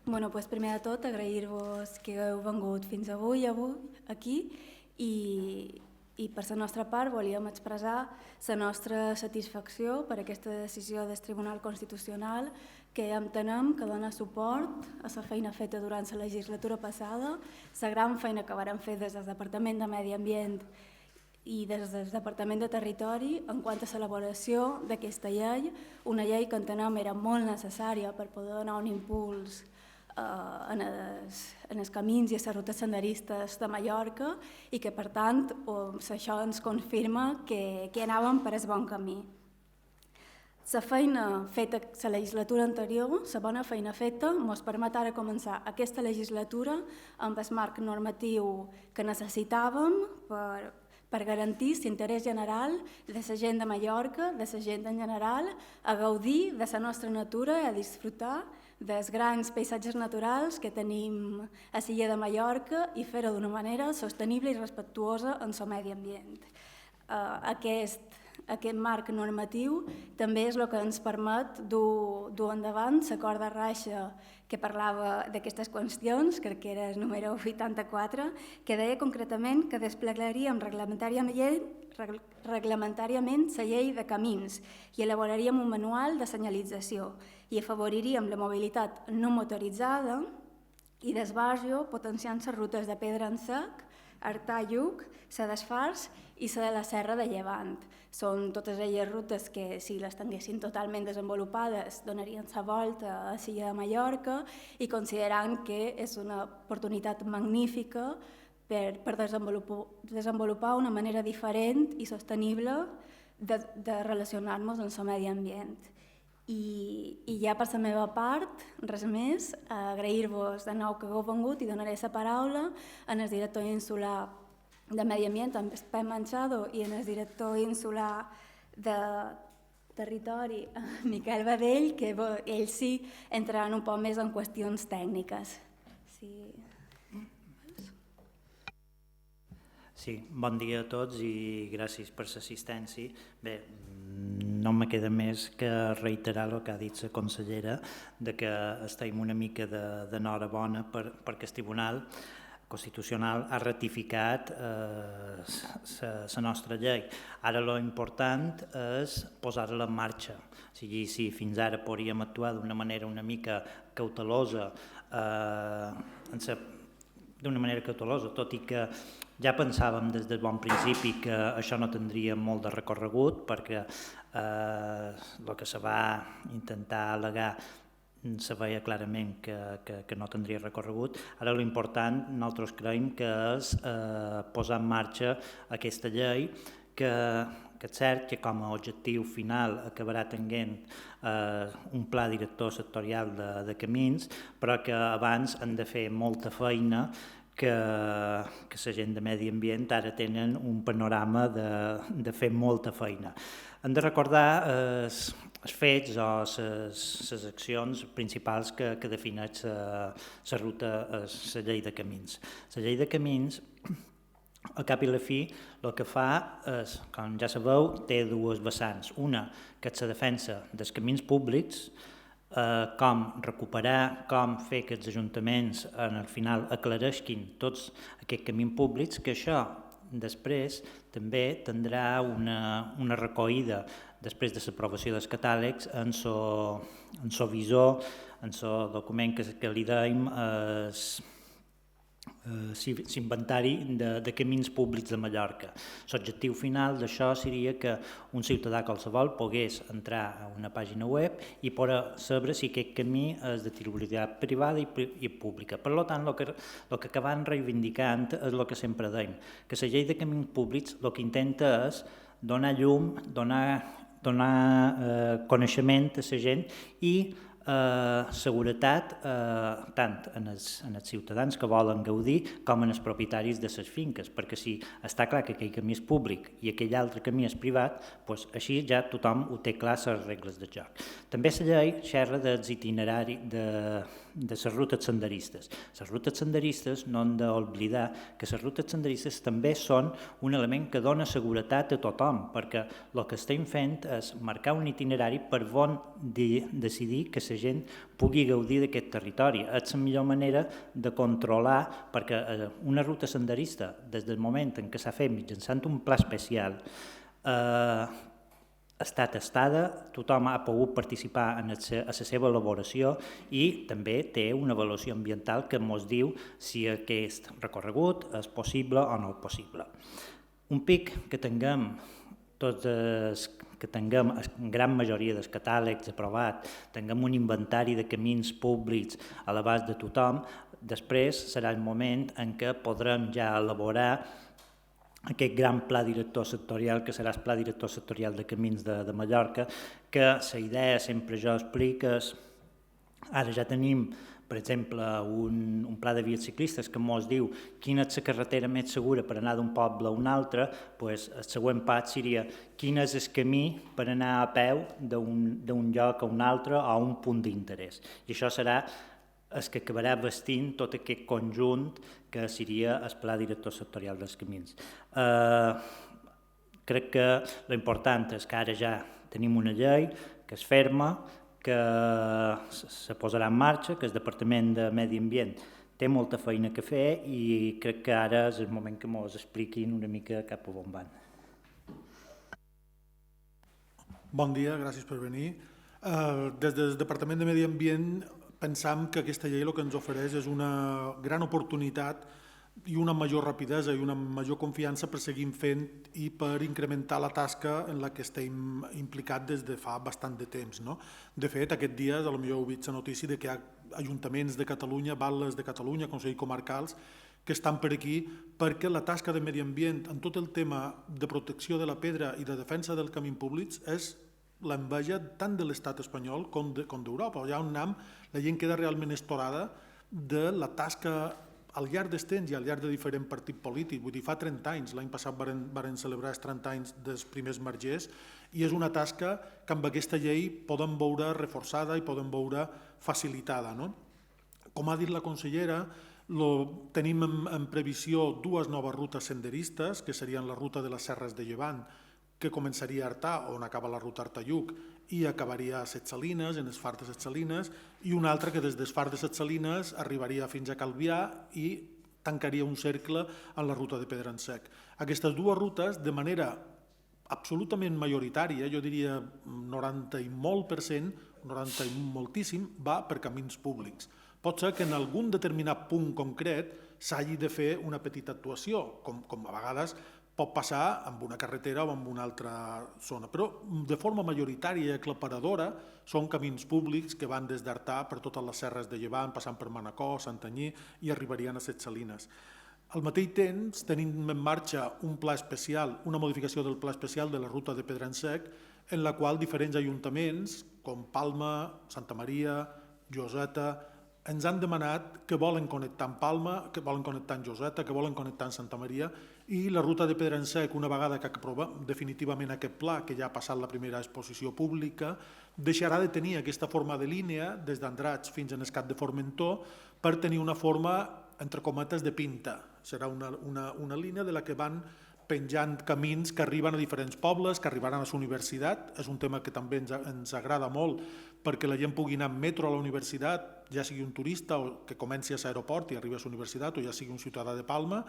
Primer de tot, agrair-vos que heu vengut fins avui aquí i per la nostra part volíem expressar la nostra satisfacció per aquesta decisió del Tribunal Constitucional que entenem que dona suport a la feina feta durant la legislatura passada, la gran feina que varen fer des del Departament de Medi Ambient i des del Departament de Territori en quant a l'elaboració d'aquesta llei, una llei que entenem era molt necessària per poder donar un impuls en els camins i a les rutes senderistes de Mallorca i que, per tant, això ens confirma que anàvem per el bon camí. La feina feta la legislatura anterior, la bona feina feta, ens permet ara començar aquesta legislatura amb el marc normatiu que necessitàvem per garantir l'interès general de la gent de Mallorca, de la gent en general, a gaudir de la nostra natura i a disfrutar dels grans paisatges naturals que tenim a l'illa de Mallorca i fer-ho d'una manera sostenible i respectuosa amb el medi ambient. Aquest marc normatiu també és el que ens permet dur endavant l'acord de Raixa que parlava d'aquestes qüestions, crec que era el número 84, que deia concretament que desplegaríem reglamentàriament la llei de camins i elaboraríem un manual de senyalització i afavoriríem la mobilitat no motoritzada i d'esbarjo potenciant les rutes de Pedra en Sec, Artà-Lluc, la d'Esfars i la de la Serra de Llevant. Són totes elles rutes que, si les tinguessin totalment desenvolupades, donarien la volta a l'illa de Mallorca i considerant que és una oportunitat magnífica per desenvolupar una manera diferent i sostenible de relacionar-nos amb el medi ambient. I ja per la meva part, res més, agrair-vos de nou que heu vengut i donaré la paraula al director insular de Medi Ambient, en Pep Manchado, i al director insular de Territori, Miquel Badell, que ells sí entraran un poc més en qüestions tècniques. Sí, bon dia a tots i gràcies per l'assistència. Bé, no me queda més que reiterar el que ha dit la consellera, de que estem una mica d'enhorabona perquè el Tribunal Constitucional ha ratificat la nostra llei. Ara l'important és posar-la en marxa. O sigui, si fins ara podríem actuar d'una manera una mica cautelosa, tot i que ja pensàvem des del bon principi que això no tindria molt de recorregut perquè el que se va intentar al·legar se veia clarament que no tindria recorregut. Ara l'important nosaltres creiem que és posar en marxa aquesta llei que és cert que com a objectiu final acabarà tenint un pla director sectorial de camins, però que abans han de fer molta feina que la gent de Medi Ambient ara tenen un panorama de fer molta feina. Hem de recordar els fets o les accions principals que defineix la ruta, la llei de camins. La llei de camins, al cap i la fi, el que fa és, com ja sabeu, té dues vessants. Una, que és la defensa dels camins públics, com recuperar, com fer que els ajuntaments al final aclareixin tots aquests camins públics, que això després també tindrà una recollida després de l'aprovació dels catàlegs en el visor, en el document que li dèiem l'inventari de camins públics de Mallorca. L'objectiu final d'això seria que un ciutadà qualsevol pogués entrar a una pàgina web i poder saber si aquest camí és de titularitat privada i pública. Per tant, el que acabem reivindicant és el que sempre dèiem, que la llei de camins públics el que intenta és donar llum, donar coneixement a la gent i seguretat tant en els ciutadans que volen gaudir com en els propietaris de les finques, perquè si està clar que aquell camí és públic i aquell altre camí és privat, doncs així ja tothom ho té clar les regles de joc. També la llei xerra dels itineraris de les rutes senderistes. Les rutes senderistes no hem d'oblidar que les rutes senderistes també són un element que dona seguretat a tothom, perquè el que estem fent és marcar un itinerari per on decidir que la la gent pugui gaudir d'aquest territori. És la millor manera de controlar, perquè una ruta senderista, des del moment en què s'ha fet mitjançant un pla especial, està testada, tothom ha pogut participar en la seva elaboració i també té una avaluació ambiental que ens diu si aquest recorregut és possible o no possible. Un pic que tinguem en gran majoria dels catàlegs aprovat, tinguem un inventari de camins públics a l'abast de tothom, després serà el moment en què podrem ja elaborar aquest gran pla director sectorial, que serà el Pla Director Sectorial de Camins de Mallorca, que la idea, sempre jo explico, és, ara ja tenim, per exemple, un pla de vies ciclistes que ens diu quina és la carretera més segura per anar d'un poble a un altre, doncs el següent pas seria quin és el camí per anar a peu d'un lloc a un altre o a un punt d'interès. I això serà el que acabarà vestint tot aquest conjunt que seria el Pla Director Sectorial dels Camins. Crec que l'important és que ara ja tenim una llei que és ferma, que se posarà en marxa, que el Departament de Medi Ambient té molta feina que fer i crec que ara és el moment que ens expliquin una mica cap a on van. Bon dia, gràcies per venir. Des del Departament de Medi Ambient pensam que aquesta llei el que ens ofereix és una gran oportunitat i una major rapidesa i una major confiança per seguir fent i per incrementar la tasca en la que estem implicats des de fa bastant de temps. De fet, aquests dies potser heu vist la notícia que hi ha ajuntaments de Catalunya, batlles de Catalunya, consells comarcals, que estan per aquí perquè la tasca de medi ambient en tot el tema de protecció de la pedra i de defensa del camí públics és l'enveja tant de l'estat espanyol com d'Europa. Allà on anem, la gent queda realment estorada de la tasca al llarg dels temps i al llarg de diferents partits polítics. Vull dir, fa 30 anys, l'any passat varen celebrar els 30 anys dels primers margers i és una tasca que amb aquesta llei podem veure reforçada i podem veure facilitada. Com ha dit la consellera, tenim en previsió dues noves rutes senderistes, que serien la ruta de les Serres de Llevant, que començaria a Artà, on acaba la ruta Artà-Lluc, i acabaria a Set Salines, en el Far de Set Salines, i una altra que des del Far de Set Salines arribaria fins a Calvià i tancaria un cercle en la ruta de Pedransec. Aquestes dues rutes, de manera absolutament majoritària, jo diria 90 i molt %, 90 i moltíssim, va per camins públics. Pot ser que en algun determinat punt concret s'hagi de fer una petita actuació, com a vegades pot passar amb una carretera o amb una altra zona, però de forma majoritària i aclaparadora són camins públics que van des d'Artà per totes les serres de Llevant, passant per Manacor, Santanyí i arribarien a Set Salines. Al mateix temps tenim en marxa un pla especial, una modificació del pla especial de la ruta de Pedransec, en la qual diferents ajuntaments com Palma, Santa Maria, Lloseta, ens han demanat que volen connectar amb Palma, que volen connectar amb Lloseta, que volen connectar amb Santa Maria, i la ruta de Pedransec, una vegada que aprovem definitivament aquest pla, que ja ha passat la primera exposició pública, deixarà de tenir aquesta forma de línia des d'Andratx fins a Escat de Formentor per tenir una forma, entre cometes, de pinta. Serà una línia de la que van penjant camins que arriben a diferents pobles, que arribaran a la universitat. És un tema que també ens agrada molt perquè la gent pugui anar amb metro a la universitat, ja sigui un turista o que comenci a l'aeroport i arribi a la universitat, o ja sigui un ciutadà de Palma,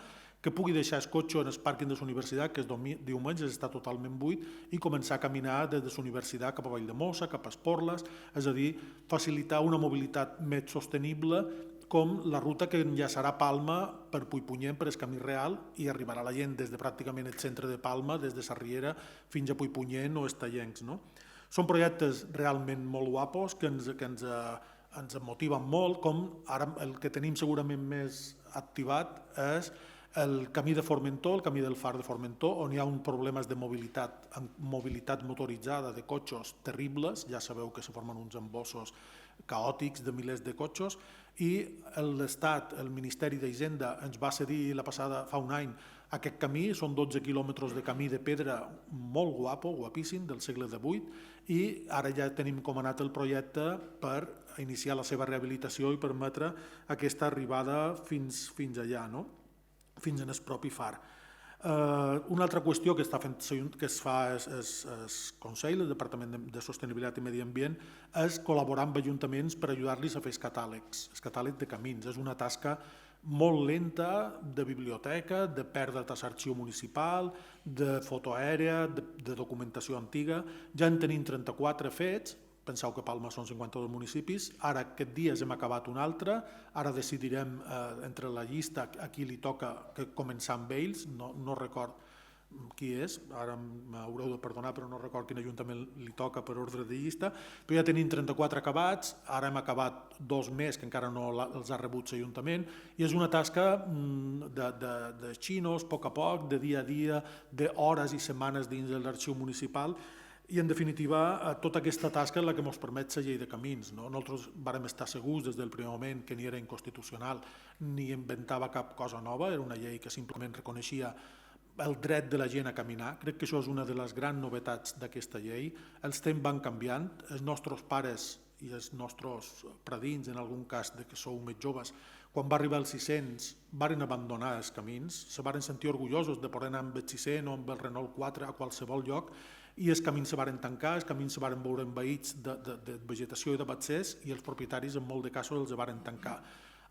que pugui deixar el cotxe en el pàrquing de la universitat, que els diumenges està totalment buit, i començar a caminar des de la universitat cap a Valldemossa, cap a Esporles, és a dir, facilitar una mobilitat més sostenible com la ruta que enllaçarà Palma per Puigpunyent, per el camí real, i arribarà la gent des de pràcticament el centre de Palma, des de Sarriera fins a Puigpunyent o Estellencs. Són projectes realment molt guapos que ens motiven molt, com ara el que tenim segurament més activat és el camí de Formentor, el camí del Far de Formentor, on hi ha uns problemes de mobilitat motoritzada de cotxes terribles, ja sabeu que se formen uns embossos caòtics de milers de cotxes, i l'Estat, el Ministeri d'Hisenda, ens va cedir fa un any aquest camí. Són 12 quilòmetres de camí de pedra molt guapo, guapíssim, del segle XVIII, i ara ja tenim com ha anat el projecte per iniciar la seva rehabilitació i permetre aquesta arribada fins allà, fins en el propi far. Una altra qüestió que es fa el Consell, el Departament de Sostenibilitat i Medi Ambient, és col·laborar amb ajuntaments per ajudar-los a fer els catàlegs de camins. És una tasca molt lenta de biblioteca, de perdre't a l'arxiu municipal, de foto aèrea, de documentació antiga. Ja en tenim 34 fets. Penseu que Palma són 52 municipis, ara aquest dies hem acabat un altre, ara decidirem entre la llista a qui li toca començar amb ells, no record qui és, ara m'haureu de perdonar però no record quin ajuntament li toca per ordre de llista, però ja tenim 34 acabats, ara hem acabat 2 més que encara no els ha rebut l'Ajuntament, i és una tasca de xinos, a poc, de dia a dia, d'hores i setmanes dins de l'arxiu municipal. I, en definitiva, tota aquesta tasca és la que ens permet la llei de camins. Nosaltres vàrem estar segurs des del primer moment que ni era inconstitucional ni inventava cap cosa nova, era una llei que simplement reconeixia el dret de la gent a caminar. Crec que això és una de les grans novetats d'aquesta llei. Els temps van canviant, els nostres pares i els nostres predins, en algun cas de que sou més joves, quan va arribar el 600 varen abandonar els camins, se varen sentir orgullosos de poder anar amb el 600 o amb el Renault 4 a qualsevol lloc, i els camins se varen tancar, els camins se varen veure envaïts de vegetació i de batzers, i els propietaris en molt de casos els varen tancar.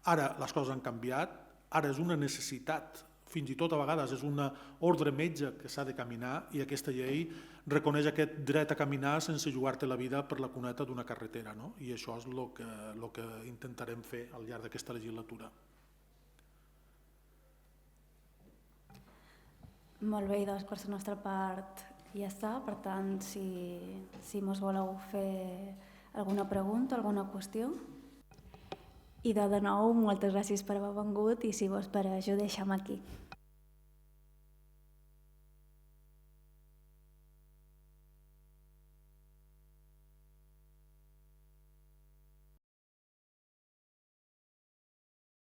Ara les coses han canviat, ara és una necessitat, fins i tot a vegades és una ordre metge que s'ha de caminar, i aquesta llei reconeix aquest dret a caminar sense jugar-te la vida per la cuneta d'una carretera, no? I això és el que intentarem fer al llarg d'aquesta legislatura. Molt bé, doncs per la nostra part ja està. Per tant, si mos voleu fer alguna pregunta, alguna qüestió. I de nou, moltes gràcies per haver vingut, i si vols per això deixem aquí.